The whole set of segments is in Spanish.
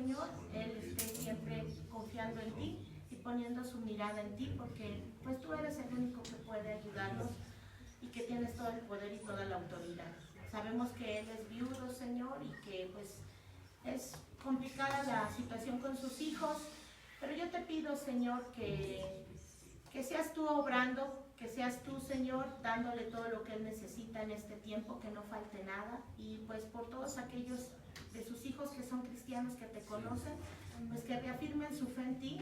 Señor, él esté siempre confiando en ti y poniendo su mirada en ti, porque pues tú eres el único que puede ayudarnos y que tienes todo el poder y toda la autoridad. Sabemos que él es viudo, Señor, y que pues es complicada la situación con sus hijos, pero yo te pido, Señor, que seas tú obrando, que seas tú, Señor, dándole todo lo que él necesita en este tiempo, que no falte nada, y pues por todos aquellos de sus hijos que son cristianos, que te conocen, pues que reafirmen su fe en ti,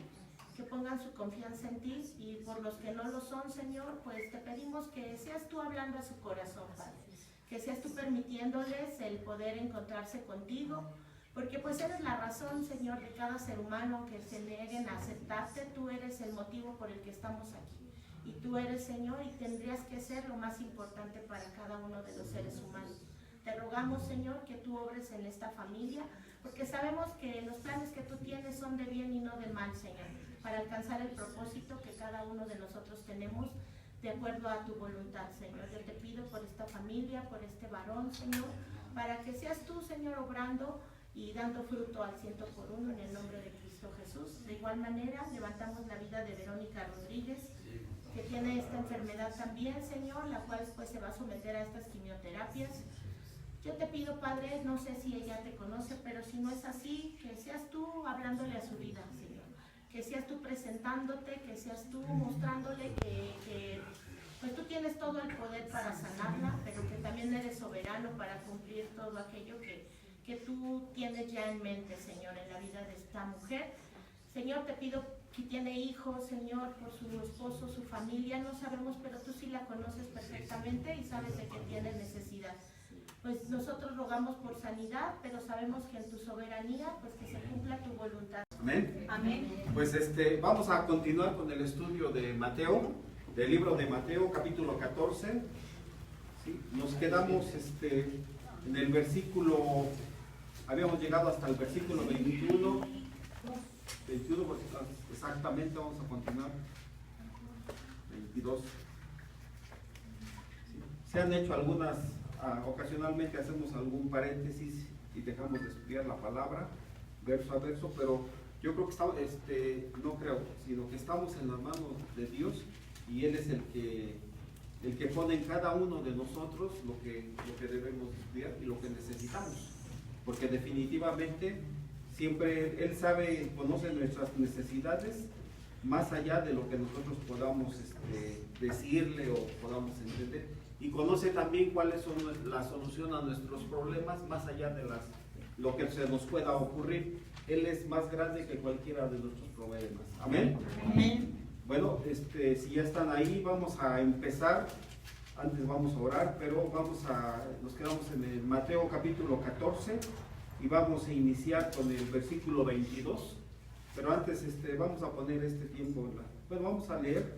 que pongan su confianza en ti, y por los que no lo son, Señor, pues te pedimos que seas tú hablando a su corazón, Padre, que seas tú permitiéndoles el poder encontrarse contigo, porque pues eres la razón, Señor, de cada ser humano, que se nieguen a aceptarte. Tú eres el motivo por el que estamos aquí, y tú eres, Señor, y tendrías que ser lo más importante para cada uno de los seres humanos. Te rogamos, Señor, que tú obres en esta familia, porque sabemos que los planes que tú tienes son de bien y no de mal, Señor, para alcanzar el propósito que cada uno de nosotros tenemos de acuerdo a tu voluntad, Señor. Yo te pido por esta familia, por este varón, Señor, para que seas tú, Señor, obrando y dando fruto al 100%, en el nombre de Cristo Jesús. De igual manera, levantamos la vida de Verónica Rodríguez, que tiene esta enfermedad también, Señor, la cual después se va a someter a estas quimioterapias. Yo te pido, Padre, no sé si ella te conoce, pero si no es así, que seas tú hablándole a su vida, Señor. Que seas tú presentándote, que seas tú mostrándole que pues tú tienes todo el poder para sanarla, pero que también eres soberano para cumplir todo aquello que tú tienes ya en mente, Señor, en la vida de esta mujer. Señor, te pido que tiene hijos, Señor, por su esposo, su familia, no sabemos, pero tú sí la conoces perfectamente y sabes de qué tiene necesidad. Pues nosotros rogamos por sanidad, pero sabemos que en tu soberanía, pues que se cumpla tu voluntad. Amén. Amén. Pues vamos a continuar con el estudio de Mateo, del libro de Mateo, capítulo 14. ¿Sí? Nos quedamos en el versículo, habíamos llegado hasta el versículo 21, exactamente, vamos a continuar, 22. ¿Sí? Se han hecho algunas, ocasionalmente hacemos algún paréntesis y dejamos de estudiar la palabra, verso a verso, pero yo creo que estamos, no creo, sino que estamos en las manos de Dios, y Él es el que pone en cada uno de nosotros lo que debemos estudiar y lo que necesitamos, porque definitivamente siempre Él sabe, conoce nuestras necesidades más allá de lo que nosotros podamos decirle o podamos entender, y conoce también cuáles son la solución a nuestros problemas más allá de lo que se nos pueda ocurrir. Él es más grande que cualquiera de nuestros problemas. Amén. Amén. Bueno, si ya están ahí, vamos a empezar. Antes vamos a orar, pero nos quedamos en el Mateo capítulo 14 y vamos a iniciar con el versículo 22. Pero antes vamos a poner este tiempo, vamos a leer.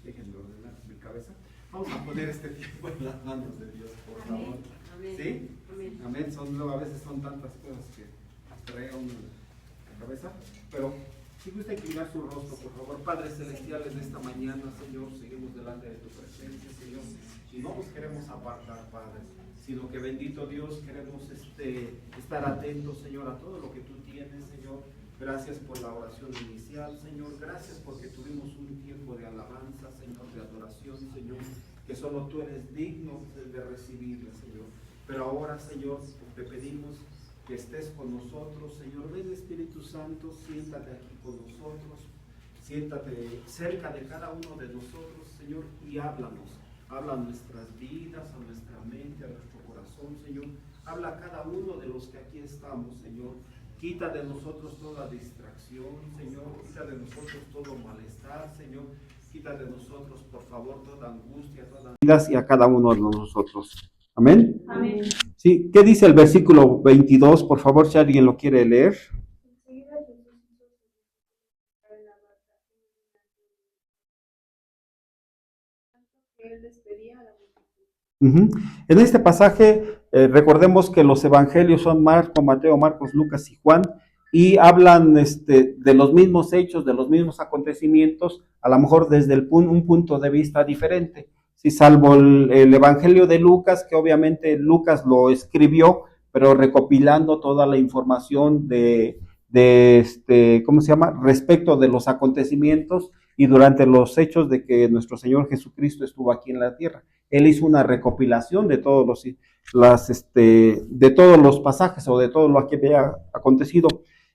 Déjenme ordenar mi cabeza. Vamos a poner este tiempo en las manos de Dios, por favor. Amén. ¿Sí? Amén. Amén. A veces son tantas cosas que trae a uno la cabeza, pero si gusta inclinar su rostro, por favor. Padre celestial, en esta mañana, Señor, seguimos delante de tu presencia, Señor, y no nos queremos apartar, Padre, sino que, bendito Dios, queremos estar atentos, Señor, a todo lo que tú tienes, Señor. Gracias por la oración inicial, Señor. Gracias porque tuvimos un tiempo de alabanza, Señor, de adoración, Señor, que solo tú eres digno de recibirla, Señor. Pero ahora, Señor, te pedimos que estés con nosotros, Señor. Ven, Espíritu Santo, siéntate aquí con nosotros, siéntate cerca de cada uno de nosotros, Señor, y háblanos. Habla a nuestras vidas, a nuestra mente, a nuestro corazón, Señor. Habla a cada uno de los que aquí estamos, Señor. Quita de nosotros toda distracción, Señor. Quita de nosotros todo malestar, Señor. Quita de nosotros, por favor, toda angustia, toda vida, y a cada uno de nosotros. Amén. Amén. Sí, ¿qué dice el versículo 22? Por favor, si alguien lo quiere leer. En este pasaje, recordemos que los evangelios son Marco, Mateo, Marcos, Lucas y Juan, y hablan de los mismos hechos, de los mismos acontecimientos, a lo mejor desde un punto de vista diferente. Sí, salvo el evangelio de Lucas, que obviamente Lucas lo escribió pero recopilando toda la información ¿cómo se llama? Respecto de los acontecimientos y durante los hechos de que nuestro Señor Jesucristo estuvo aquí en la tierra. Él hizo una recopilación de todos de todos los pasajes o de todo lo que había acontecido.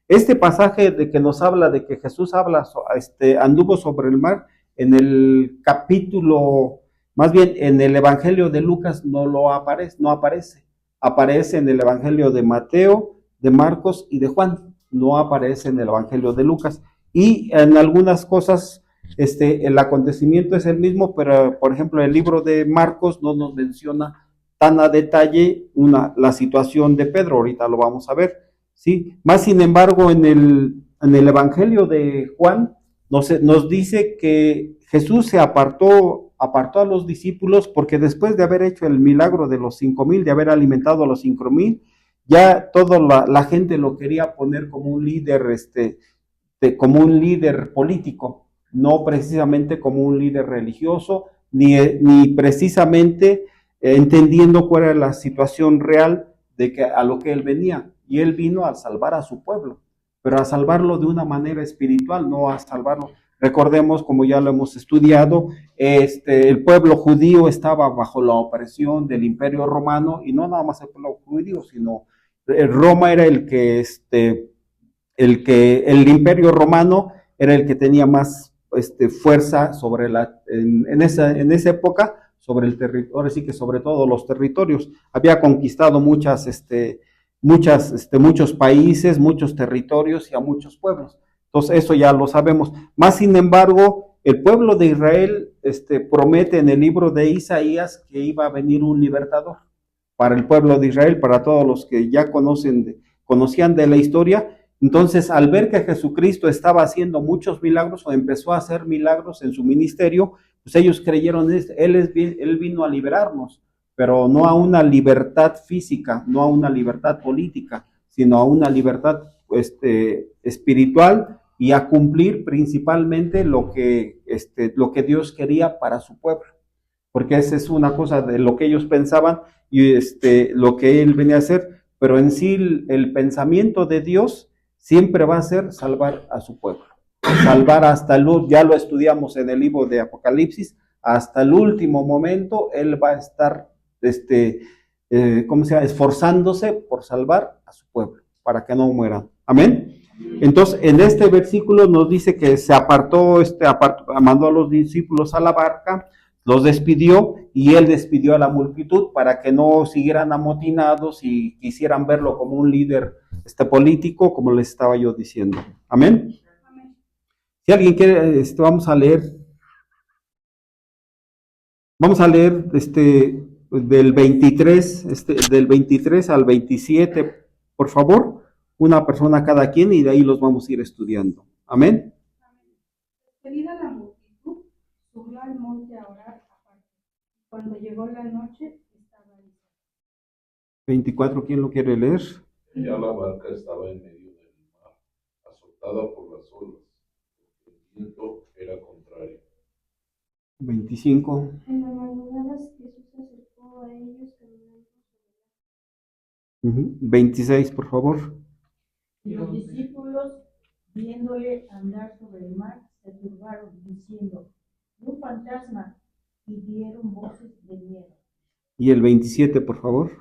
Este pasaje de que nos habla de que Jesús anduvo sobre el mar, en el capítulo, más bien en el Evangelio de Lucas no aparece. Aparece en el Evangelio de Mateo, de Marcos y de Juan. No aparece en el Evangelio de Lucas. Y en algunas cosas el acontecimiento es el mismo, pero por ejemplo el libro de Marcos no nos menciona tan a detalle la situación de Pedro. Ahorita lo vamos a ver, ¿sí? Más sin embargo, en el Evangelio de Juan nos dice que Jesús se apartó a los discípulos porque después de haber hecho el milagro de los 5,000, de haber alimentado a los 5,000, ya toda la gente lo quería poner como un líder, como un líder político, no precisamente como un líder religioso, ni precisamente entendiendo cuál era la situación real a lo que él venía. Y él vino a salvar a su pueblo, pero a salvarlo de una manera espiritual, no a salvarlo. Recordemos, como ya lo hemos estudiado, el pueblo judío estaba bajo la opresión del Imperio Romano, y no nada más el pueblo judío, sino Roma era el Imperio Romano era el que tenía más fuerza sobre en esa época sobre el territorio, ahora sí que sobre todo los territorios. Había conquistado muchos países, muchos territorios y a muchos pueblos. Entonces eso ya lo sabemos. Más sin embargo, el pueblo de Israel promete en el libro de Isaías que iba a venir un libertador para el pueblo de Israel, para todos los que ya conocían de la historia. Entonces, al ver que Jesucristo estaba haciendo muchos milagros o empezó a hacer milagros en su ministerio, pues ellos creyeron, él vino a liberarnos, pero no a una libertad física, no a una libertad política, sino a una libertad espiritual, y a cumplir principalmente lo que Dios quería para su pueblo, porque esa es una cosa de lo que ellos pensaban y lo que él venía a hacer, pero en sí el pensamiento de Dios siempre va a ser salvar a su pueblo, salvar ya lo estudiamos en el libro de Apocalipsis, hasta el último momento él va a estar esforzándose por salvar a su pueblo, para que no mueran. Amén. Entonces, en este versículo nos dice que se mandó a los discípulos a la barca, los despidió, y él despidió a la multitud para que no siguieran amotinados y quisieran verlo como un líder político, como les estaba yo diciendo. Amén. Si alguien quiere, vamos a leer del 23 al 27, por favor, una persona cada quien, y de ahí los vamos a ir estudiando. Amén. Despedida la multitud, subió al monte a orar aparte. Cuando llegó la noche, estaba ahí. 24, ¿quién lo quiere leer? Ya la barca estaba en medio del mar, azotada por las olas, porque el viento era contrario. 25. En la madrugada Jesús se acercó a ellos caminando sobre el mar. 26, por favor. Y los discípulos, viéndole andar sobre el mar, se turbaron, diciendo: un fantasma, y dieron voces de miedo. Y el 27, por favor.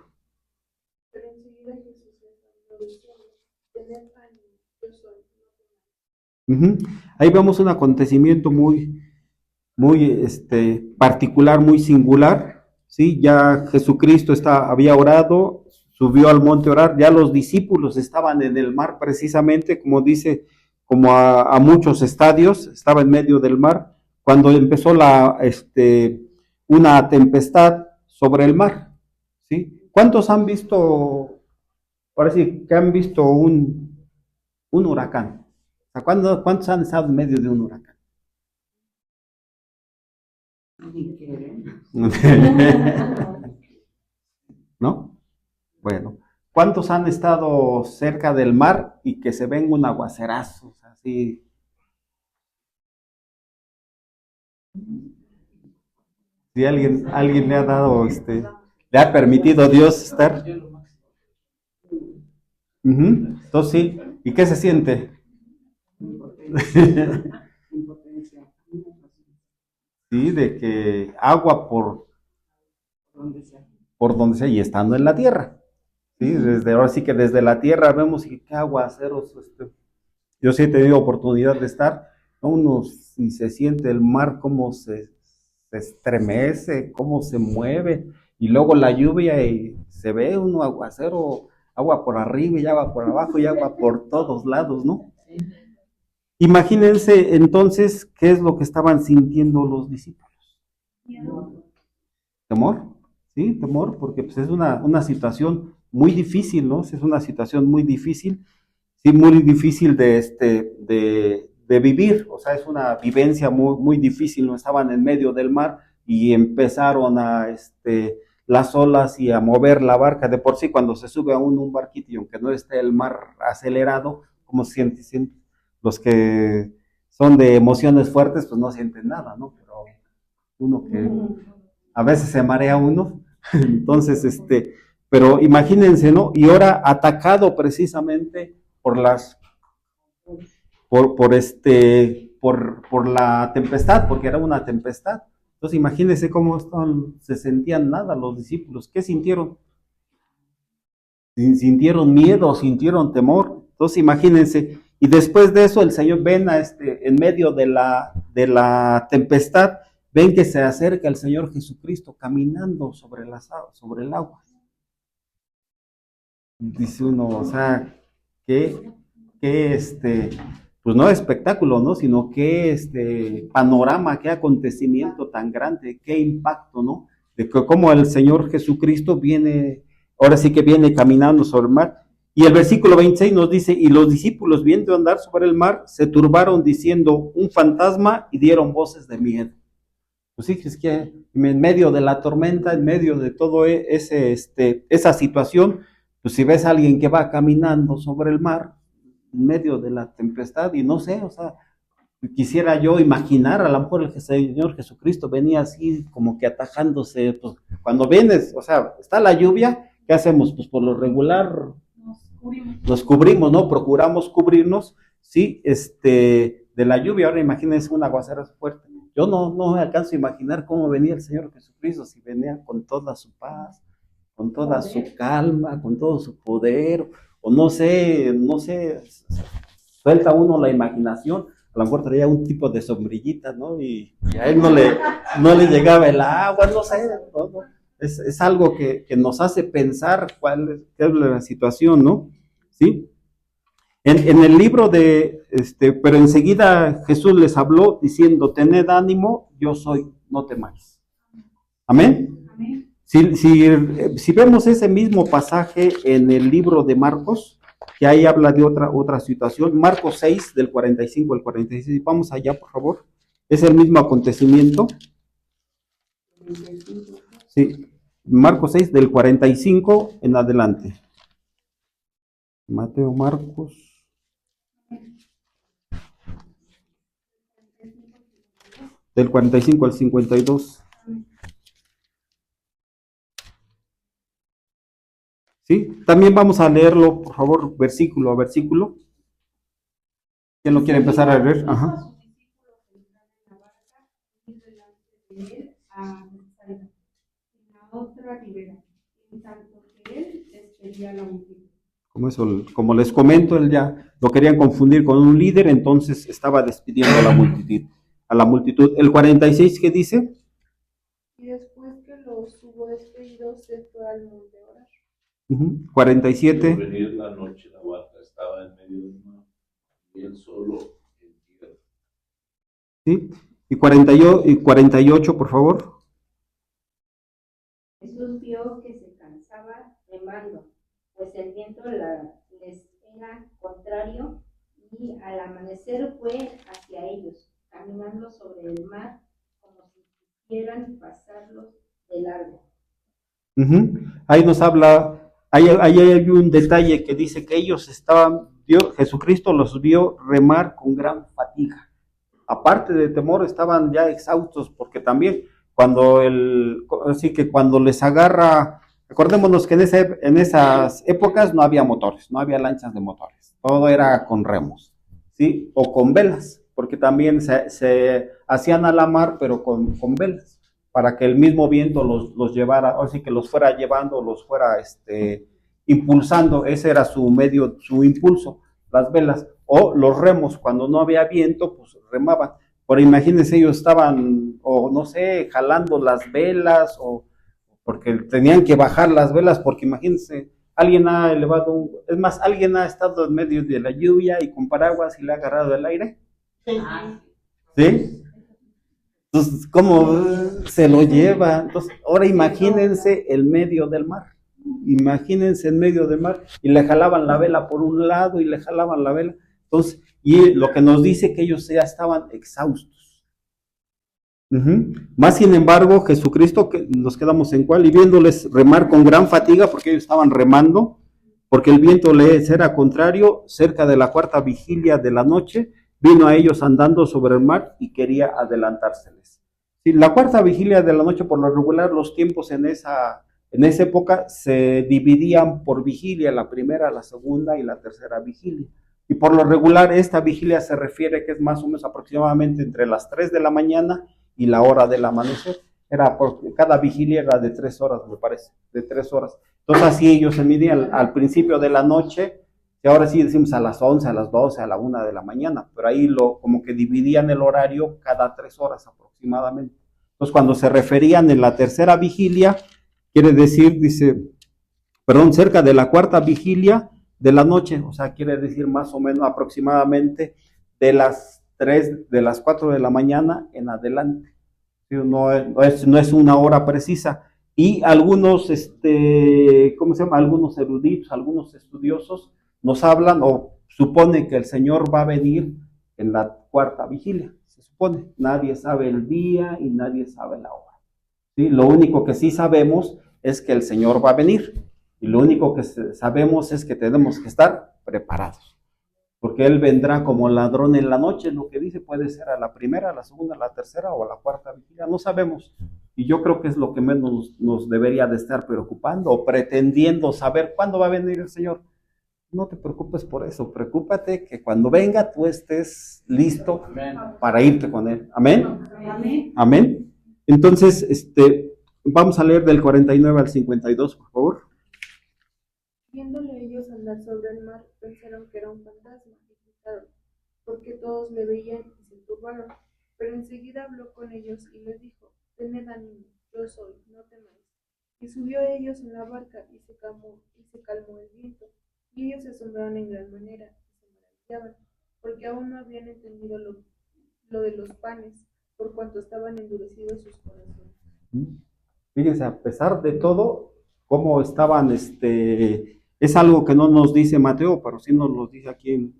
Pero enseguida Jesús les habló diciendo: tened ánimo, yo soy, no temáis. Ahí vemos un acontecimiento muy particular, muy singular, ¿sí? Ya Jesucristo había orado, subió al monte a orar, ya los discípulos estaban en el mar precisamente, como dice, como a muchos estadios, estaba en medio del mar, cuando empezó una tempestad sobre el mar, ¿sí? ¿Cuántos han visto, parece que han visto un huracán? O sea, ¿cuántos han estado en medio de un huracán? ¿No? Bueno, ¿cuántos han estado cerca del mar y que se ven un aguacerazo así? Si alguien le ha dado, le ha permitido Dios estar. Entonces sí, ¿y qué se siente? Impotencia. Sí, de que agua Donde sea. por donde sea y estando en la tierra. Sí, desde ahora sí que desde la tierra vemos y qué aguaceros. Yo sí he tenido oportunidad de estar, ¿no? Uno si se siente el mar cómo se estremece, cómo se mueve, y luego la lluvia y se ve uno aguacero, agua por arriba y agua por abajo y agua por todos lados, ¿no? Imagínense entonces qué es lo que estaban sintiendo los discípulos. Temor, sí, temor, porque pues es una situación muy difícil, ¿no? Es una situación muy difícil, sí, muy difícil de vivir, o sea, es una vivencia muy, muy difícil, ¿no? Estaban en medio del mar y empezaron las olas y a mover la barca. De por sí, cuando se sube a un barquito y aunque no esté el mar acelerado, ¿cómo se siente? Los que son de emociones fuertes, pues no sienten nada, ¿no? Pero uno que a veces se marea uno, entonces, pero imagínense, ¿no? Y ahora atacado precisamente por por la tempestad, porque era una tempestad. Entonces, imagínense cómo se sentían nada los discípulos. ¿Qué sintieron? Sintieron miedo, sintieron temor. Entonces, imagínense. Y después de eso, el Señor ven en medio de la tempestad, ven que se acerca el Señor Jesucristo caminando sobre el agua. Dice uno, o sea, que pues no espectáculo, ¿no? Sino que panorama, qué acontecimiento tan grande, qué impacto, ¿no? De que cómo el Señor Jesucristo viene, ahora sí que viene caminando sobre el mar. Y el versículo 26 nos dice, y los discípulos viendo andar sobre el mar, se turbaron diciendo, un fantasma, y dieron voces de miedo. Pues sí, es que en medio de la tormenta, en medio de todo esa situación, pues si ves a alguien que va caminando sobre el mar, en medio de la tempestad, y no sé, o sea, quisiera yo imaginar, a lo mejor el Señor Jesucristo venía así como que atajándose, pues cuando vienes, o sea, está la lluvia, ¿qué hacemos? Pues por lo regular nos cubrimos, ¿no? Procuramos cubrirnos, sí, de la lluvia. Ahora imagínense un aguacero fuerte. Yo no me alcanzo a imaginar cómo venía el Señor Jesucristo, si venía con toda su paz, con toda su calma, con todo su poder, o no sé, suelta uno la imaginación, a lo mejor traía un tipo de sombrillita, ¿no? Y a él no le llegaba el agua, no sé, ¿no? Es algo que nos hace pensar qué es la situación, ¿no? ¿Sí? En el libro pero enseguida Jesús les habló diciendo, tened ánimo, yo soy, no temáis. ¿Amén? Amén. Si vemos ese mismo pasaje en el libro de Marcos, que ahí habla de otra situación, Marcos 6, del 45 al 46, vamos allá, por favor. Es el mismo acontecimiento. Sí, Marcos 6, del 45 en adelante. Mateo, Marcos. Del 45 al 52. ¿Sí? También vamos a leerlo, por favor, versículo a versículo. ¿Quién lo quiere empezar a leer? Ajá. Como les comento, él ya lo querían confundir con un líder, entonces estaba despidiendo a la multitud. El 46, ¿qué dice? Y después que los hubo despedidos, se fue al monte a orar. 47. Al venir la noche, la barca estaba en medio del mar, y él solo en tierra. ¿Sí? Y 48, por favor. Jesús vio que se cansaba remando, pues el viento les era contrario, y al amanecer fue hacia ellos, caminando sobre el mar, como si quisieran pasarlos de largo. Ahí nos habla, ahí hay un detalle que dice que ellos Jesucristo los vio remar con gran fatiga. Aparte de temor, estaban ya exhaustos, porque también cuando les agarra Acordémonos que en esas épocas no había motores, no había lanchas de motores, todo era con remos, ¿sí? O con velas, porque también se hacían a la mar, pero con velas, para que el mismo viento los llevara, o sí que los fuera llevando, los fuera impulsando, ese era su medio, su impulso, las velas, o los remos, cuando no había viento, pues remaban. Pero imagínense, ellos estaban, o no sé, jalando las velas, o porque tenían que bajar las velas, porque imagínense, alguien ha elevado, es más, alguien ha estado en medio de la lluvia y con paraguas y le ha agarrado el aire. ¿Sí? Entonces, ¿cómo se lo lleva? Entonces, ahora imagínense el medio del mar. Imagínense en medio del mar y le jalaban la vela por un lado y le jalaban la vela. Entonces, y lo que nos dice que ellos ya estaban exhaustos. Más sin embargo, Jesucristo, que nos quedamos en cuál, y viéndoles remar con gran fatiga, porque ellos estaban remando, porque el viento les era contrario, cerca de la cuarta vigilia de la noche, vino a ellos andando sobre el mar y quería adelantárseles. Sí, la cuarta vigilia de la noche, por lo regular, los tiempos en esa época se dividían por vigilia, la primera, la segunda y la tercera vigilia. Y por lo regular esta vigilia se refiere que es más o menos aproximadamente entre las 3 de la mañana y la hora del amanecer. Cada vigilia era de 3 horas, me parece, de 3 horas. Entonces así ellos se midían al principio de la noche, y ahora sí decimos a las 11, a las 12, a la 1 de la mañana, pero ahí como que dividían el horario cada 3 horas aproximadamente. Entonces cuando se referían en la tercera vigilia, quiere decir, cerca de la cuarta vigilia de la noche, o sea, quiere decir más o menos aproximadamente de las 4 de la mañana en adelante. No es una hora precisa. Y algunos, algunos eruditos, algunos estudiosos nos hablan o suponen que el Señor va a venir en la cuarta vigilia. Se supone, nadie sabe el día y nadie sabe la hora. ¿Sí? Lo único que sí sabemos es que el Señor va a venir. Y lo único que sabemos es que tenemos que estar preparados, porque Él vendrá como ladrón en la noche, lo que dice, puede ser a la primera, a la segunda, a la tercera o a la cuarta vigilia, no sabemos. Y yo creo que es lo que menos nos debería de estar preocupando o pretendiendo saber cuándo va a venir el Señor. No te preocupes por eso, preocúpate que cuando venga tú estés listo para irte con Él. Amén. Amén. Amén. Entonces, vamos a leer del 49 al 52, por favor. Viéndole ellos andar sobre el mar, pensaron que era un fantasma y gritaron, porque todos le veían y se turbaron. Pero enseguida habló con ellos y les dijo, tened ánimo, yo soy, no temáis. Y subió a ellos en la barca y se calmó el viento. Y ellos se asombraron en gran manera y se maravillaban, porque aún no habían entendido lo de los panes, por cuanto estaban endurecidos sus corazones. Fíjense, a pesar de todo, cómo estaban, es algo que no nos dice Mateo, pero sí nos lo dice aquí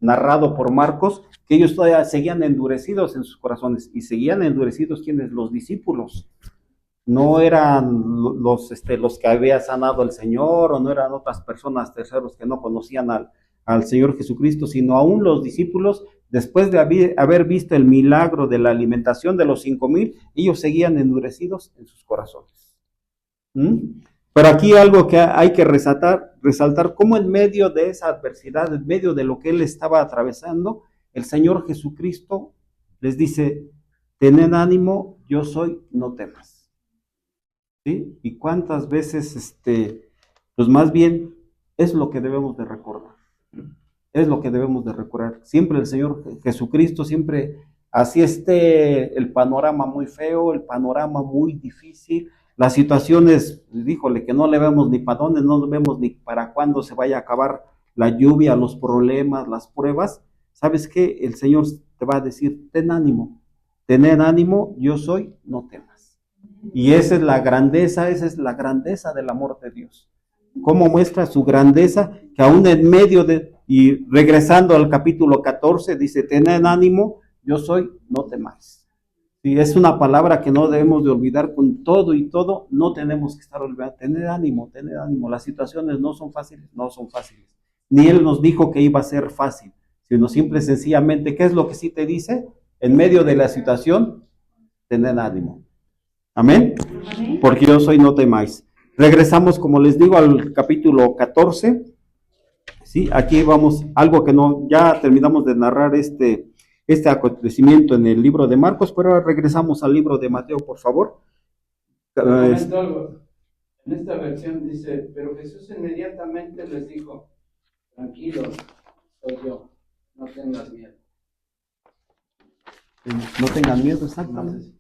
narrado por Marcos, que ellos todavía seguían endurecidos en sus corazones, y seguían endurecidos quienes, los discípulos. No eran los que había sanado el Señor, o no eran otras personas terceros que no conocían al Señor Jesucristo, sino aún los discípulos, después de haber visto el milagro de la alimentación de los 5,000, ellos seguían endurecidos en sus corazones. Pero aquí algo que hay que resaltar, cómo en medio de esa adversidad, en medio de lo que él estaba atravesando, el Señor Jesucristo les dice, tened ánimo, yo soy, no temas. ¿Sí? Y cuántas veces, pues más bien, es lo que debemos de recordar. Es lo que debemos de recordar. Siempre el Señor Jesucristo, siempre, así el panorama muy feo, el panorama muy difícil, las situaciones, díjole, que no le vemos ni para dónde, no vemos ni para cuándo se vaya a acabar la lluvia, los problemas, las pruebas. ¿Sabes qué? El Señor te va a decir, tened ánimo, yo soy, no temas. Y esa es la grandeza del amor de Dios. Cómo muestra su grandeza, que aún en medio y regresando al capítulo 14, dice, tened ánimo, yo soy, no temáis. Y es una palabra que no debemos de olvidar, con todo y todo, no tenemos que estar olvidando, tened ánimo, las situaciones no son fáciles, ni Él nos dijo que iba a ser fácil, sino simple y sencillamente, ¿qué es lo que sí te dice? En medio de la situación, tened ánimo. Amén. Porque yo soy, no temáis. Regresamos, como les digo, al capítulo 14. Sí, aquí vamos, algo que no, ya terminamos de narrar este acontecimiento en el libro de Marcos, pero ahora regresamos al libro de Mateo, por favor. Comento algo. En esta versión dice, pero Jesús inmediatamente les dijo, tranquilos, soy yo, no tengas miedo. No tengan miedo, exactamente.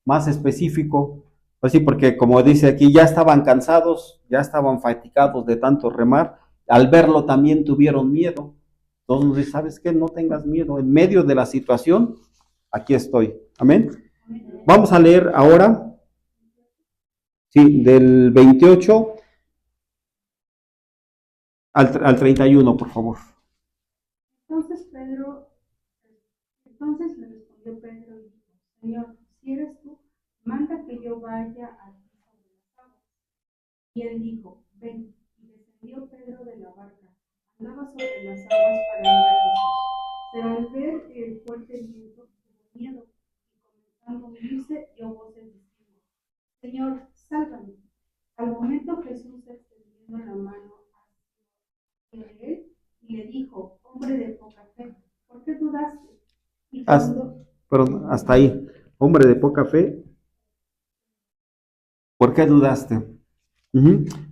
Más específico, pues sí, porque como dice aquí, ya estaban cansados, ya estaban fatigados de tanto remar, al verlo también tuvieron miedo. Entonces nos dice, ¿sabes qué? No tengas miedo, en medio de la situación, aquí estoy. Amén. Vamos a leer ahora, sí, del 28 al 31, por favor. Entonces le respondió Pedro y dijo, Señor, si eres tú, manda que yo vaya a ti sobre las aguas. Y él dijo, ven. Y descendió Pedro de la barca, andaba sobre las aguas para ir a Jesús. Pero al ver el fuerte viento, tuvo miedo, y comenzando a hundirse, dio voces diciendo, Señor, sálvame. Al momento Jesús extendiendo la mano hacia él, y le dijo, hombre de poca fe, ¿por qué dudaste? Hasta ahí, hombre de poca fe, ¿por qué dudaste?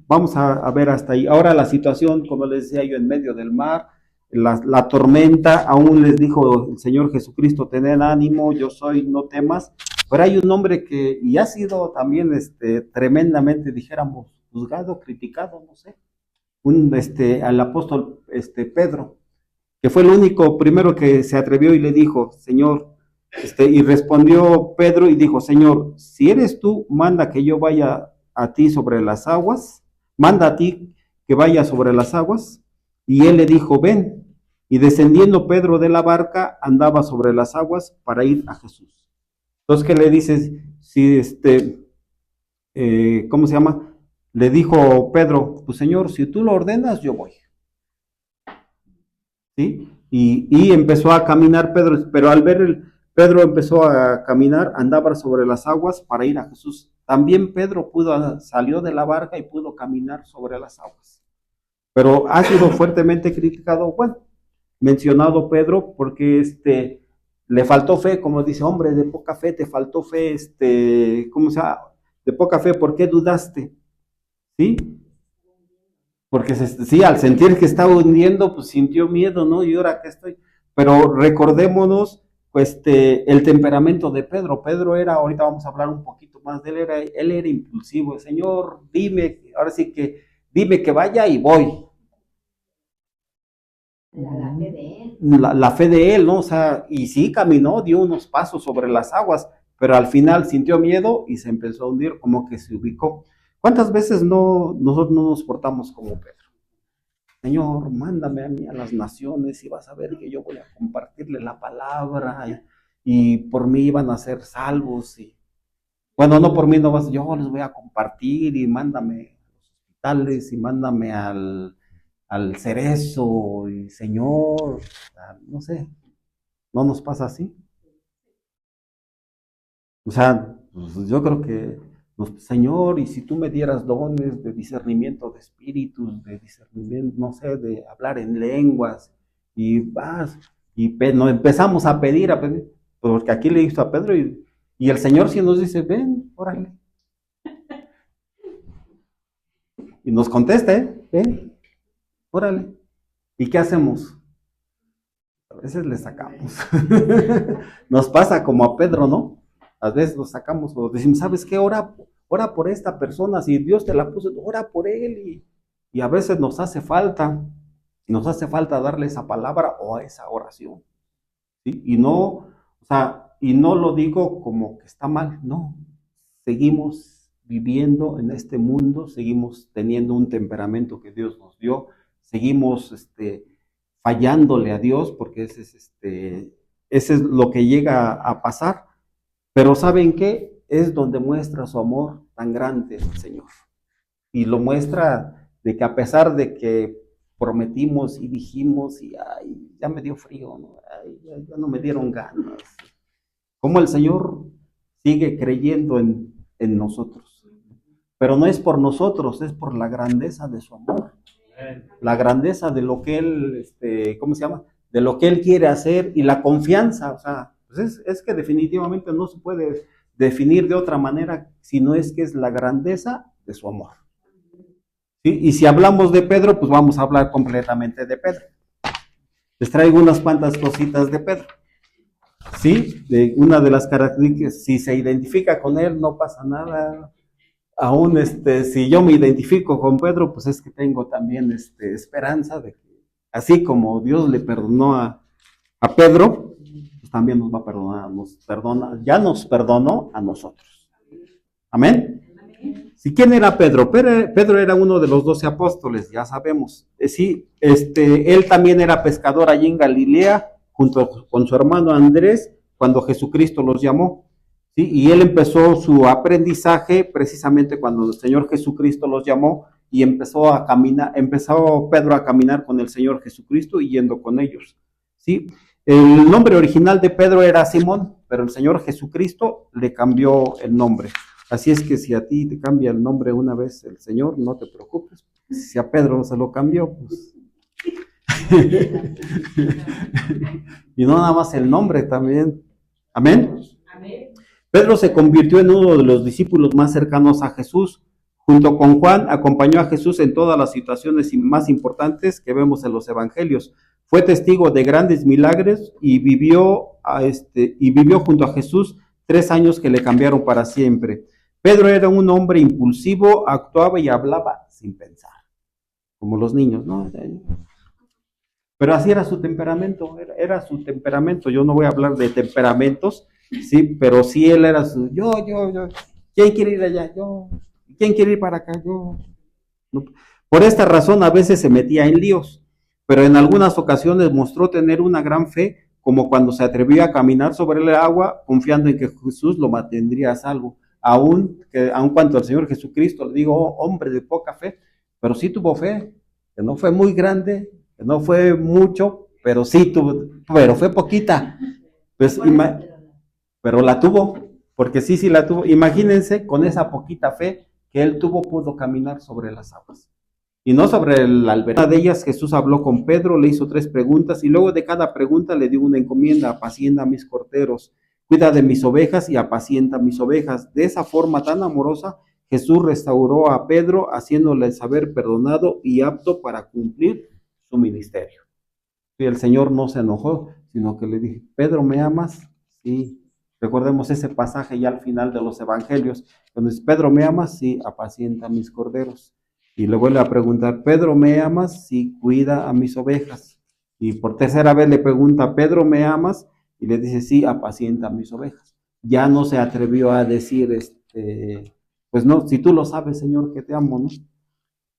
Vamos a ver hasta ahí. Ahora la situación, como les decía yo, en medio del mar, la tormenta, aún les dijo el Señor Jesucristo, tened ánimo, yo soy, no temas. Pero hay un hombre que, y ha sido también tremendamente, dijéramos, juzgado, criticado, no sé, al apóstol Pedro, que fue el único primero que se atrevió y le dijo, Señor, y respondió Pedro y dijo, Señor, si eres tú, manda que yo vaya a ti sobre las aguas, manda a ti que vaya sobre las aguas. Y él le dijo, ven. Y descendiendo Pedro de la barca, andaba sobre las aguas para ir a Jesús. Entonces, ¿qué le dices? Si ¿cómo se llama? Le dijo Pedro, pues Señor, si tú lo ordenas, yo voy. ¿Sí? Y empezó a caminar Pedro, pero al ver Pedro empezó a caminar, andaba sobre las aguas para ir a Jesús. También Pedro salió de la barca y pudo caminar sobre las aguas. Pero ha sido fuertemente criticado, bueno, mencionado Pedro, porque le faltó fe, como dice, hombre de poca fe, te faltó fe, ¿cómo se llama? De poca fe, ¿por qué dudaste? ¿Sí? Porque sí, al sentir que estaba hundiendo, pues sintió miedo, ¿no? Y ahora que estoy. Pero recordémonos, pues, el temperamento de Pedro. Pedro era, ahorita vamos a hablar un poquito más de él era impulsivo. Señor, dime, ahora sí que, dime que vaya y voy. La fe de él. La fe de él, ¿no? O sea, y sí caminó, dio unos pasos sobre las aguas, pero al final sintió miedo y se empezó a hundir, como que se ubicó. ¿Cuántas veces nosotros no nos portamos como Pedro? Señor, mándame a mí a las naciones y vas a ver que yo voy a compartirle la palabra y por mí van a ser salvos. Y bueno, no por mí, no vas, yo les voy a compartir y mándame a los hospitales y mándame al Cerezo y Señor, no sé, ¿no nos pasa así? O sea, pues yo creo que, Señor, y si tú me dieras dones de discernimiento de espíritus, de discernimiento, no sé, de hablar en lenguas, y vas, y nos empezamos a pedir, porque aquí le hizo a Pedro, y el Señor sí nos dice, ven, órale. Y nos contesta, ven, órale. ¿Y qué hacemos? A veces le sacamos. Nos pasa como a Pedro, ¿no? A veces lo sacamos, o decimos, ¿sabes qué? Ora por esta persona, si Dios te la puso, ora por él, y a veces nos hace falta darle esa palabra o esa oración, ¿sí? Y no lo digo como que está mal, no, seguimos viviendo en este mundo, seguimos teniendo un temperamento que Dios nos dio, seguimos fallándole a Dios, porque ese es lo que llega a pasar. Pero ¿saben qué? Es donde muestra su amor tan grande el Señor. Y lo muestra de que a pesar de que prometimos y dijimos, y ay, ya me dio frío, ¿no? Ay, ya no me dieron ganas. Como el Señor sigue creyendo en nosotros. pero no es por nosotros, es por la grandeza de su amor, la grandeza de lo que él, ¿cómo se llama? De lo que él quiere hacer y la confianza, o sea, pues es que definitivamente no se puede definir de otra manera, sino es que es la grandeza de su amor. ¿Sí? Y si hablamos de Pedro, pues vamos a hablar completamente de Pedro. Les traigo unas cuantas cositas de Pedro. Sí, una de las características, si se identifica con él, no pasa nada. Aún si yo me identifico con Pedro, pues es que tengo también esperanza de que, así como Dios le perdonó a Pedro, pues también nos va a perdonar, ya nos perdonó a nosotros. Amén. ¿Sí? ¿Quién era Pedro? Pedro era uno de los 12 apóstoles, ya sabemos. Sí, él también era pescador allí en Galilea, junto con su hermano Andrés, cuando Jesucristo los llamó. ¿Sí? Y él empezó su aprendizaje precisamente cuando el Señor Jesucristo los llamó y empezó Pedro a caminar con el Señor Jesucristo y yendo con ellos. ¿Sí? El nombre original de Pedro era Simón, pero el Señor Jesucristo le cambió el nombre. Así es que si a ti te cambia el nombre una vez el Señor, no te preocupes. Si a Pedro se lo cambió, pues... y no nada más el nombre también. Amén. Pedro se convirtió en uno de los discípulos más cercanos a Jesús. Junto con Juan, acompañó a Jesús en todas las situaciones más importantes que vemos en los evangelios. Fue testigo de grandes milagros y vivió junto a Jesús 3 años que le cambiaron para siempre. Pedro era un hombre impulsivo, actuaba y hablaba sin pensar, como los niños, ¿no? Pero así era su temperamento, era su temperamento. Yo no voy a hablar de temperamentos, sí, pero sí él era su, yo, ¿quién quiere ir allá? Yo, ¿quién quiere ir para acá? Yo. No. Por esta razón a veces se metía en líos, pero en algunas ocasiones mostró tener una gran fe, como cuando se atrevió a caminar sobre el agua, confiando en que Jesús lo mantendría a salvo. Aun cuando el Señor Jesucristo le dijo, hombre de poca fe, pero sí tuvo fe, que no fue muy grande, que no fue mucho, pero sí tuvo, pero fue poquita. Pues, pero la tuvo, porque sí la tuvo. Imagínense, con esa poquita fe que él tuvo, pudo caminar sobre las aguas. Y no sobre el albergue. Una de ellas, Jesús habló con Pedro, le hizo 3 preguntas, y luego de cada pregunta le dio una encomienda: apacienta mis corderos, cuida de mis ovejas y apacienta mis ovejas. De esa forma tan amorosa, Jesús restauró a Pedro, haciéndole saber perdonado y apto para cumplir su ministerio. Y el Señor no se enojó, sino que le dije, Pedro, ¿me amas? Sí. Recordemos ese pasaje ya al final de los evangelios, donde dice, Pedro, ¿me amas? Sí, apacienta mis corderos. Y le vuelve a preguntar, Pedro, ¿me amas? Sí, cuida a mis ovejas. Y por 3ª vez le pregunta, Pedro, ¿me amas? Y le dice, sí, apacienta mis ovejas. Ya no se atrevió a decir, pues no, si tú lo sabes, Señor, que te amo, ¿no?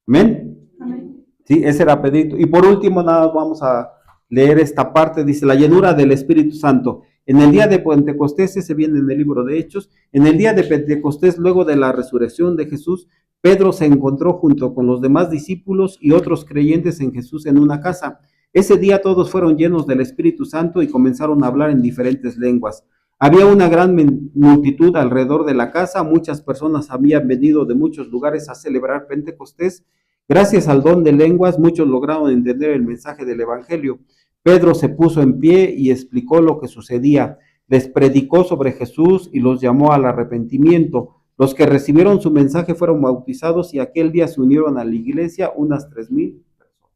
¿Amén? Amén. Sí, ese era Pedrito. Y por último, nada, vamos a leer esta parte, dice, la llenura del Espíritu Santo. En el día de Pentecostés, ese viene en el libro de Hechos, en el día de Pentecostés, luego de la resurrección de Jesús, Pedro se encontró junto con los demás discípulos y otros creyentes en Jesús en una casa. Ese día todos fueron llenos del Espíritu Santo y comenzaron a hablar en diferentes lenguas. Había una gran multitud alrededor de la casa, muchas personas habían venido de muchos lugares a celebrar Pentecostés. Gracias al don de lenguas, muchos lograron entender el mensaje del Evangelio. Pedro se puso en pie y explicó lo que sucedía. Les predicó sobre Jesús y los llamó al arrepentimiento. Los que recibieron su mensaje fueron bautizados y aquel día se unieron a la iglesia unas 3,000 personas.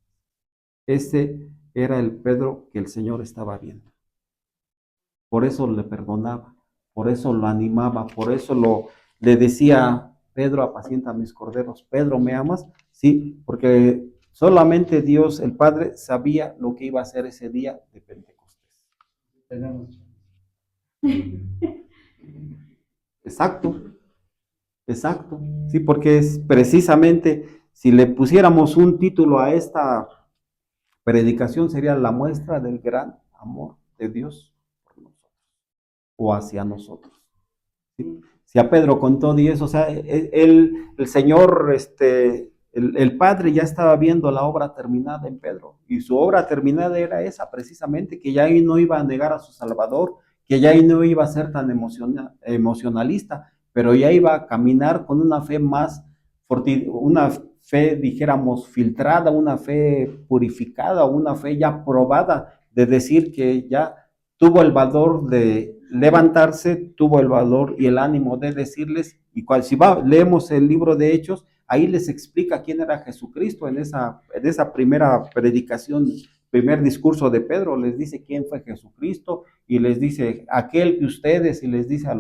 Ese era el Pedro que el Señor estaba viendo. Por eso le perdonaba, por eso lo animaba, por eso le decía, Pedro, apacienta mis corderos. Pedro, ¿me amas? Sí, porque solamente Dios, el Padre, sabía lo que iba a hacer ese día de Pentecostés. Exacto. Sí, porque es precisamente, si le pusiéramos un título a esta predicación, sería la muestra del gran amor de Dios por nosotros, o hacia nosotros. ¿Sí? Si a Pedro contó 10, o sea, el Señor, el Padre ya estaba viendo la obra terminada en Pedro, y su obra terminada era esa precisamente, que ya no iba a negar a su Salvador, que ya no iba a ser tan emocionalista, pero ya iba a caminar con una fe más una fe, dijéramos, filtrada, una fe purificada, una fe ya probada, de decir que ya tuvo el valor de levantarse, tuvo el valor y el ánimo de decirles, y si leemos el libro de Hechos, ahí les explica quién era Jesucristo en esa primera predicación, primer discurso de Pedro, les dice quién fue Jesucristo, y les dice aquel que ustedes, y les dice a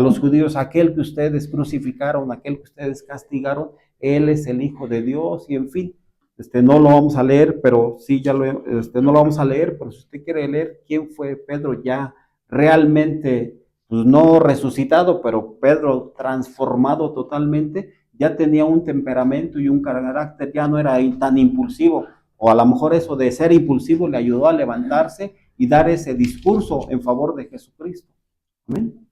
los judíos, aquel que ustedes crucificaron, aquel que ustedes castigaron, él es el Hijo de Dios, y en fin, no lo vamos a leer, pero sí, no lo vamos a leer, pero si usted quiere leer quién fue Pedro ya realmente, pues no resucitado, pero Pedro transformado totalmente, ya tenía un temperamento y un carácter, ya no era tan impulsivo, o a lo mejor eso de ser impulsivo le ayudó a levantarse y dar ese discurso en favor de Jesucristo. Amén.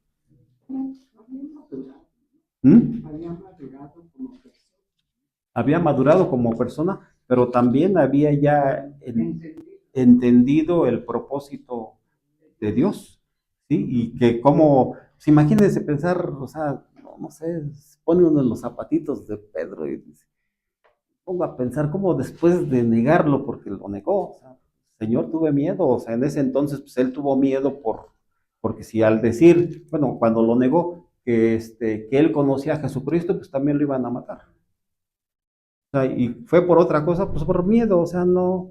Había madurado como persona, pero también había ya entendido el propósito de Dios, ¿sí? Y que como, pues imagínense pensar, o sea, no sé, pone uno en los zapatitos de Pedro y dice, pongo a pensar cómo después de negarlo, porque lo negó, o sea, Señor, tuve miedo, o sea, en ese entonces, pues él tuvo miedo porque si al decir, bueno, cuando lo negó, que él conocía a Jesucristo, pues también lo iban a matar. O sea, y fue por otra cosa, pues por miedo, o sea, no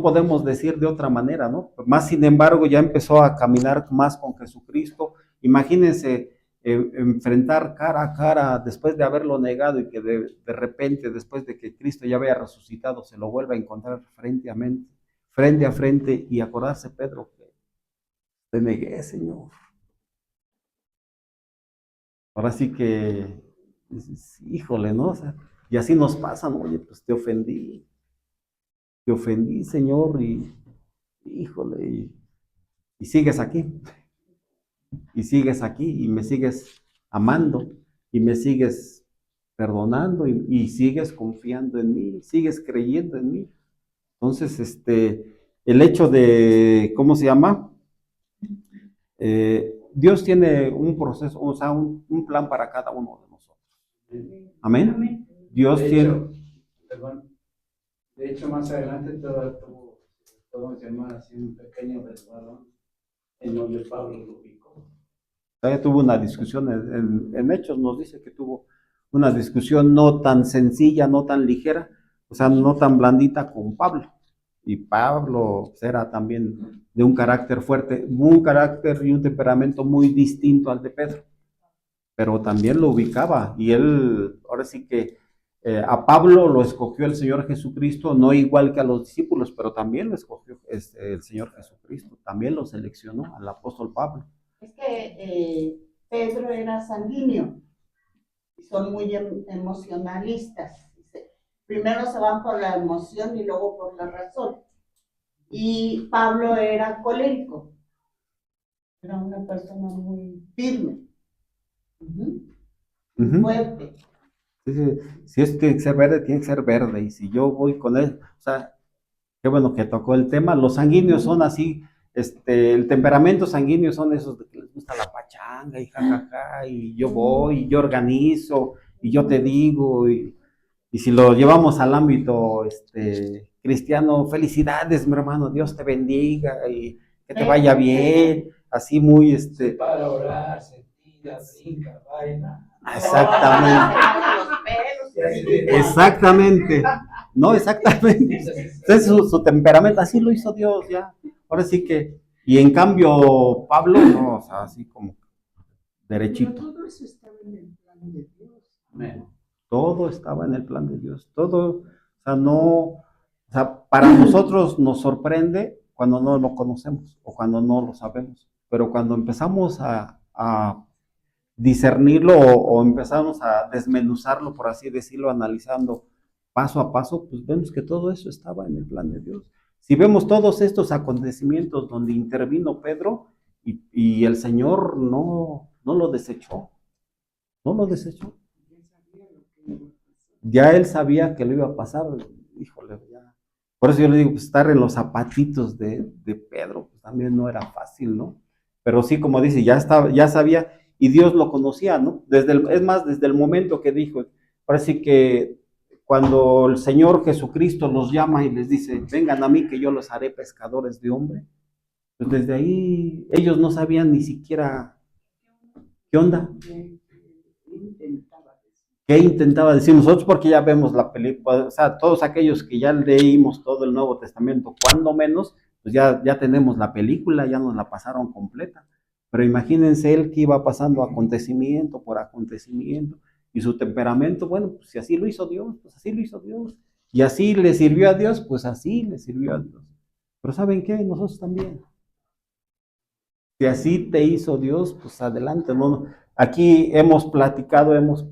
podemos decir de otra manera, ¿no? Más sin embargo, ya empezó a caminar más con Jesucristo. Imagínense enfrentar cara a cara después de haberlo negado y que de repente, después de que Cristo ya había resucitado, se lo vuelve a encontrar frente a frente y acordarse, Pedro, que te negué, Señor. Ahora sí que, híjole, ¿no? O sea, y así nos pasa, ¿no? Oye, pues te ofendí, Señor, y híjole, y sigues aquí, y me sigues amando, y me sigues perdonando, y sigues confiando en mí, sigues creyendo en mí. Entonces, el hecho de, ¿cómo se llama? Dios tiene un proceso, o sea, un plan para cada uno de nosotros. Amén. Dios tiene. De hecho, más adelante todo se llama así un pequeño resbalón en donde Pablo lo ubicó. Tuvo una discusión en Hechos, nos dice que tuvo una discusión no tan sencilla, no tan ligera, o sea, no tan blandita con Pablo. Y Pablo era también de un carácter fuerte, un carácter y un temperamento muy distinto al de Pedro, pero también lo ubicaba, y él, ahora sí que a Pablo lo escogió el Señor Jesucristo, no igual que a los discípulos, pero también lo escogió el Señor Jesucristo, también lo seleccionó al apóstol Pablo. Es que Pedro era sanguíneo, y son muy emocionalistas. Primero se van por la emoción y luego por la razón. Y Pablo era colérico, era una persona muy firme, fuerte. Si esto tiene que ser verde, tiene que ser verde. Y si yo voy con él, o sea, qué bueno que tocó el tema. Los sanguíneos son así, el temperamento sanguíneo son esos de que les gusta la pachanga y jajaja, y yo voy, y yo organizo, y yo te digo, y si lo llevamos al ámbito cristiano, felicidades, mi hermano, Dios te bendiga y que te vaya bien, así muy para orar, sentida, brinca, baila. Exactamente, no, exactamente. Entonces su temperamento, así lo hizo Dios ya. Ahora sí que, y en cambio Pablo, no, o sea, así como derechito. Pero todo eso estaba en el plan de Dios. Amén. Todo estaba en el plan de Dios, todo, o sea, no, o sea, para nosotros nos sorprende cuando no lo conocemos o cuando no lo sabemos, pero cuando empezamos a discernirlo o empezamos a desmenuzarlo, por así decirlo, analizando paso a paso, pues vemos que todo eso estaba en el plan de Dios. Si vemos todos estos acontecimientos donde intervino Pedro y el Señor no lo desechó, no lo desechó. Ya él sabía que lo iba a pasar, híjole, ya. Por eso yo le digo, pues estar en los zapatitos de Pedro, pues también no era fácil, ¿no? Pero sí, como dice, ya sabía, y Dios lo conocía, ¿no? Es más, desde el momento que dijo, parece que cuando el Señor Jesucristo los llama y les dice, vengan a mí que yo los haré pescadores de hombre, pues desde ahí ellos no sabían ni siquiera qué onda, qué intentaba decir nosotros, porque ya vemos la película, o sea, todos aquellos que ya leímos todo el Nuevo Testamento, cuando menos, pues ya tenemos la película, ya nos la pasaron completa. Pero imagínense él que iba pasando acontecimiento por acontecimiento, y su temperamento, bueno, pues si así lo hizo Dios, pues así lo hizo Dios. Y así le sirvió a Dios, pues así le sirvió a Dios. Pero ¿saben qué? Nosotros también. Si así te hizo Dios, pues adelante. No, aquí hemos platicado, hemos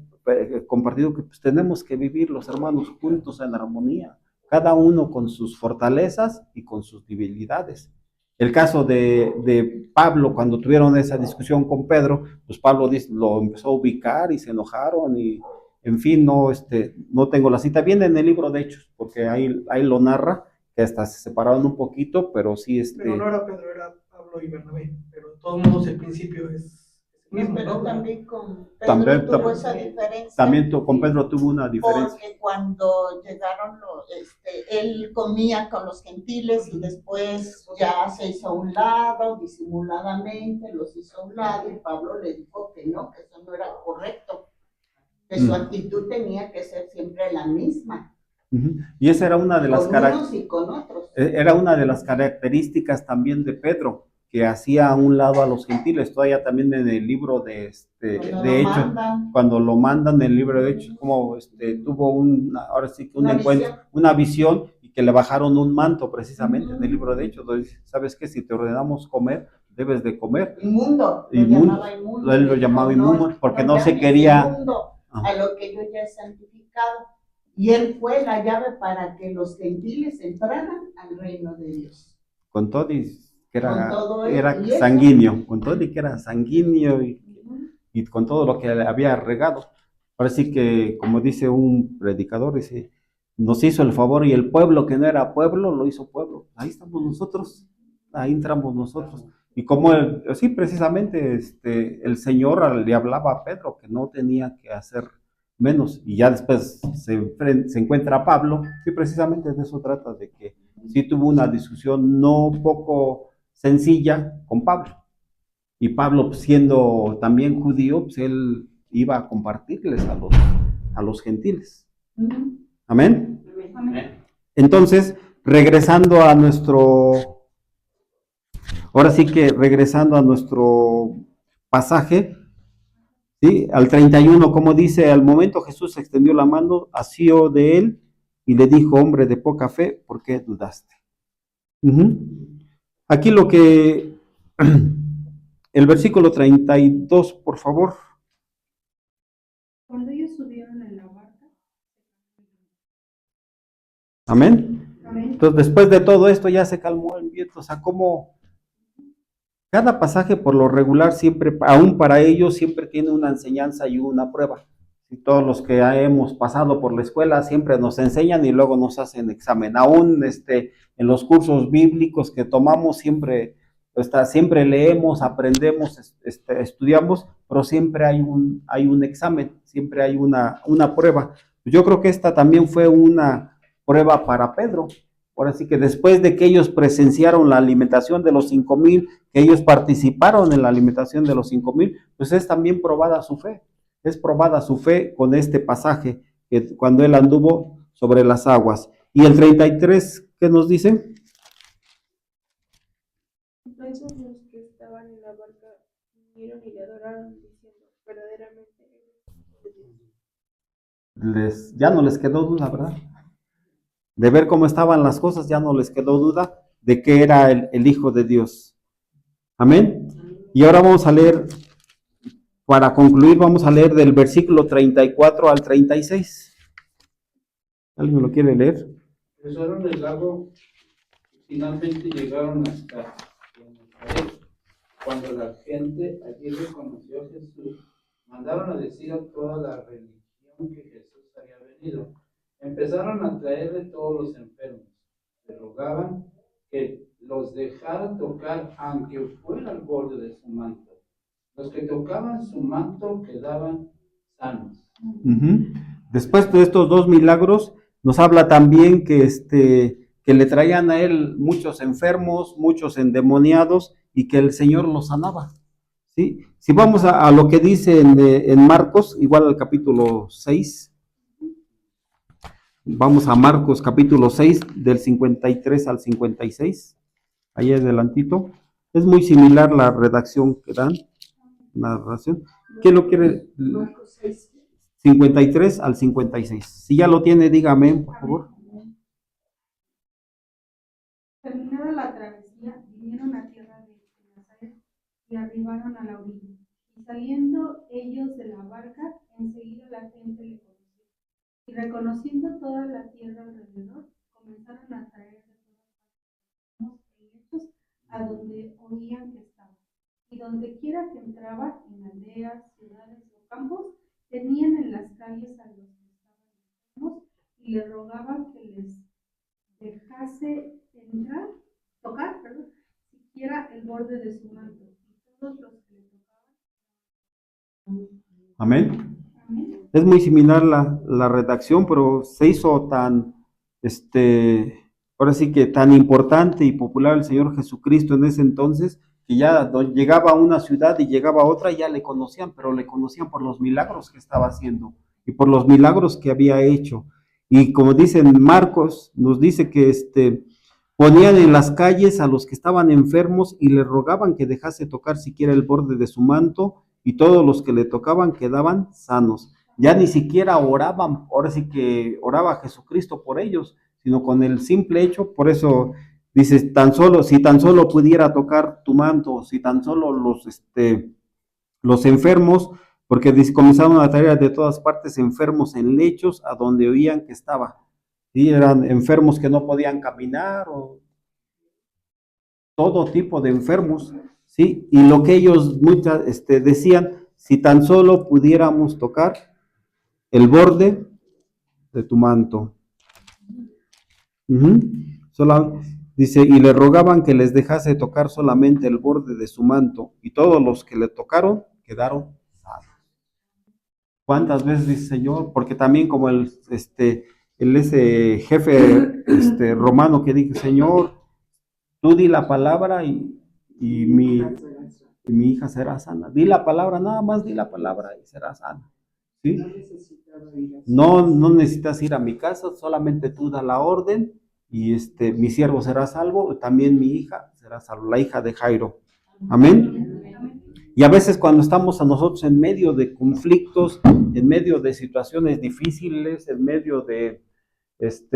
compartido que pues, tenemos que vivir los hermanos juntos en armonía, cada uno con sus fortalezas y con sus debilidades. El caso de Pablo, cuando tuvieron esa discusión con Pedro, pues Pablo lo empezó a ubicar y se enojaron y, en fin, no tengo la cita bien en el libro de Hechos, porque ahí lo narra, que hasta se separaron un poquito, pero sí. Pero no era Pedro, era Pablo y Bernabé, pero de todos modos el principio es el mismo, Pero ¿no? también con Pedro También, tuvo esa diferencia. También con Pedro tuvo una diferencia. Porque cuando llegaron, él comía con los gentiles y después ya se hizo a un lado, disimuladamente los hizo a un lado, y Pablo le dijo que no, que eso no era correcto, que su actitud tenía que ser siempre la misma. Y esa era una de las Era una de las características también de Pedro, que hacía a un lado a los gentiles. Todavía también en el libro de Hechos, cuando lo mandan en el libro de Hechos, como tuvo ahora sí que un encuentro, una visión, y que le bajaron un manto precisamente en el libro de Hechos. Entonces, ¿sabes qué? Si te ordenamos comer, debes de comer. Inmundo. Él lo llamaba inmundo porque no se quería. A lo que yo ya he santificado. Y él fue la llave para que los gentiles entraran al reino de Dios. Con todo y que era sanguíneo, con todo y que era sanguíneo y con todo lo que había regado. Ahora sí que, como dice un predicador, dice, nos hizo el favor y el pueblo que no era pueblo, lo hizo pueblo. Ahí estamos nosotros, ahí entramos nosotros. Y como sí, precisamente, el Señor le hablaba a Pedro que no tenía que hacer menos, y ya después se encuentra a Pablo, y precisamente de eso trata, de que sí tuvo una discusión no poco sencilla con Pablo, y Pablo, pues, siendo también judío, pues él iba a compartirles a los gentiles. Amén. Entonces, regresando a nuestro pasaje, ¿sí? Al 31, como dice, al momento Jesús extendió la mano, asió de él y le dijo, hombre de poca fe, ¿por qué dudaste? Aquí lo que, el versículo 32, por favor. Cuando ellos subieron en la barca. Amén. Entonces, después de todo esto ya se calmó el viento, o sea, como cada pasaje por lo regular siempre, aún para ellos, siempre tiene una enseñanza y una prueba. Y todos los que hemos pasado por la escuela siempre nos enseñan y luego nos hacen examen. Aún en los cursos bíblicos que tomamos siempre leemos, aprendemos, estudiamos, pero siempre hay un examen, siempre hay una prueba. Yo creo que esta también fue una prueba para Pedro. Ahora sí que después de que ellos presenciaron la alimentación de los 5,000, que ellos participaron en la alimentación de los 5,000, pues es también probada su fe. Es probada su fe con este pasaje, que cuando él anduvo sobre las aguas. Y el 33, ¿qué nos dice? Entonces los que estaban en la barca vinieron y le adoraron, diciendo, verdaderamente Ya no les quedó duda, ¿verdad? De ver cómo estaban las cosas, ya no les quedó duda de que era el Hijo de Dios. Amén. Y ahora vamos a leer, para concluir, vamos a leer del versículo 34 al 36. ¿Alguien lo quiere leer? Cruzaron el lago y finalmente llegaron hasta Genesaret. Cuando la gente allí reconoció a Jesús, mandaron a decir a toda la religión que Jesús había venido. Empezaron a traerle todos los enfermos. Le rogaban que los dejara tocar, aunque fuera al borde de su manto. Los que tocaban su manto quedaban sanos. Ujú. Después de estos dos milagros, nos habla también que le traían a él muchos enfermos, muchos endemoniados, y que el Señor los sanaba. ¿Sí? Si vamos a lo que dice en Marcos, igual al capítulo 6, vamos a Marcos capítulo 6, del 53 al 56, ahí adelantito. Es muy similar la redacción que dan, la narración. ¿Quién lo quiere? 53 al 56. Si ya lo tiene, dígame, por favor. Terminada la travesía, vinieron a tierra de Nazaret y arribaron a la orilla. Y saliendo ellos de la barca, enseguida la gente le conoció. Y reconociendo toda la tierra alrededor, comenzaron a traer de todas partes hechos a donde oían que estaba. Y donde quiera que entraba, en aldeas, ciudades o campos, tenían en las calles a los que estaban enfermos y le rogaban que les dejase siquiera el borde de su manto. Y todos los que le tocaban. Amén. Amén. Es muy similar la redacción, pero se hizo tan, ahora sí que tan importante y popular el Señor Jesucristo en ese entonces, que ya llegaba a una ciudad y llegaba a otra, ya le conocían, pero le conocían por los milagros que estaba haciendo y por los milagros que había hecho. Y como dice en Marcos, nos dice que ponían en las calles a los que estaban enfermos y le rogaban que dejase tocar siquiera el borde de su manto, y todos los que le tocaban quedaban sanos. Ya ni siquiera oraban, ahora sí que oraba Jesucristo por ellos, sino con el simple hecho. Por eso dice, si tan solo pudiera tocar tu manto, si tan solo los enfermos, porque comenzaron a traer de todas partes enfermos en lechos a donde oían que estaba. ¿Sí? Eran enfermos que no podían caminar, o todo tipo de enfermos, ¿sí? Y lo que ellos decían, si tan solo pudiéramos tocar el borde de tu manto. Dice, y le rogaban que les dejase tocar solamente el borde de su manto, y todos los que le tocaron quedaron sanos. ¿Cuántas veces dice Señor? Porque también como ese jefe romano que dice, Señor, tú di la palabra y mi hija será sana. Di la palabra, nada más di la palabra y será sana. ¿Sí? No necesitas ir a mi casa, solamente tú da la orden y mi siervo será salvo, también mi hija será salvo, la hija de Jairo. Amén. Y a veces cuando estamos a nosotros en medio de conflictos, en medio de situaciones difíciles, en medio de pues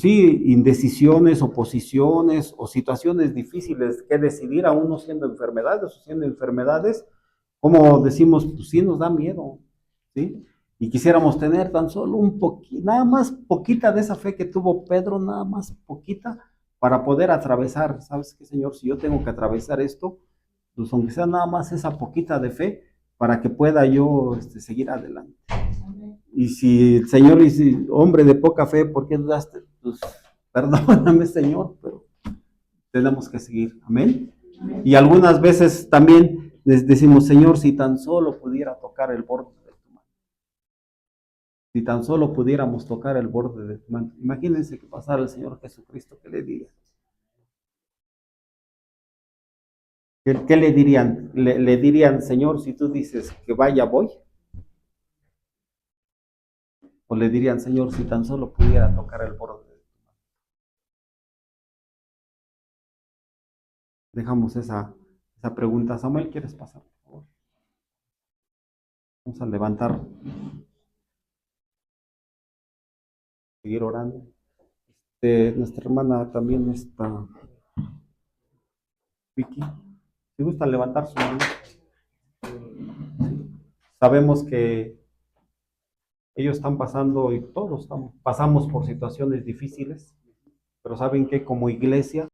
sí, indecisiones, oposiciones o situaciones difíciles que decidir, a uno siendo enfermedades, como decimos, pues sí nos da miedo, ¿sí? Y quisiéramos tener tan solo nada más poquita de esa fe que tuvo Pedro, nada más poquita, para poder atravesar. ¿Sabes qué, Señor? Si yo tengo que atravesar esto, pues aunque sea nada más esa poquita de fe, para que pueda yo seguir adelante. Y si el Señor dice, hombre de poca fe, ¿por qué dudaste? Pues perdóname, Señor, pero tenemos que seguir. Amén. Amén. Y algunas veces también les decimos, Señor, si tan solo pudiera tocar el borde de tu mano. Si tan solo pudiéramos tocar el borde de tu mano. Imagínense que pasara el Señor Jesucristo, ¿qué le diría? ¿Qué le dirían? Le dirían, Señor, si tú dices que vaya, voy. O le dirían, Señor, si tan solo pudiera tocar el borde de tu mano. Dejamos esa pregunta. Samuel, ¿quieres pasar, por favor? Vamos a levantar. Seguir orando. Nuestra hermana también está. Vicky, ¿te gusta levantar su mano? Sabemos que ellos están pasando y todos pasamos por situaciones difíciles, pero saben que como iglesia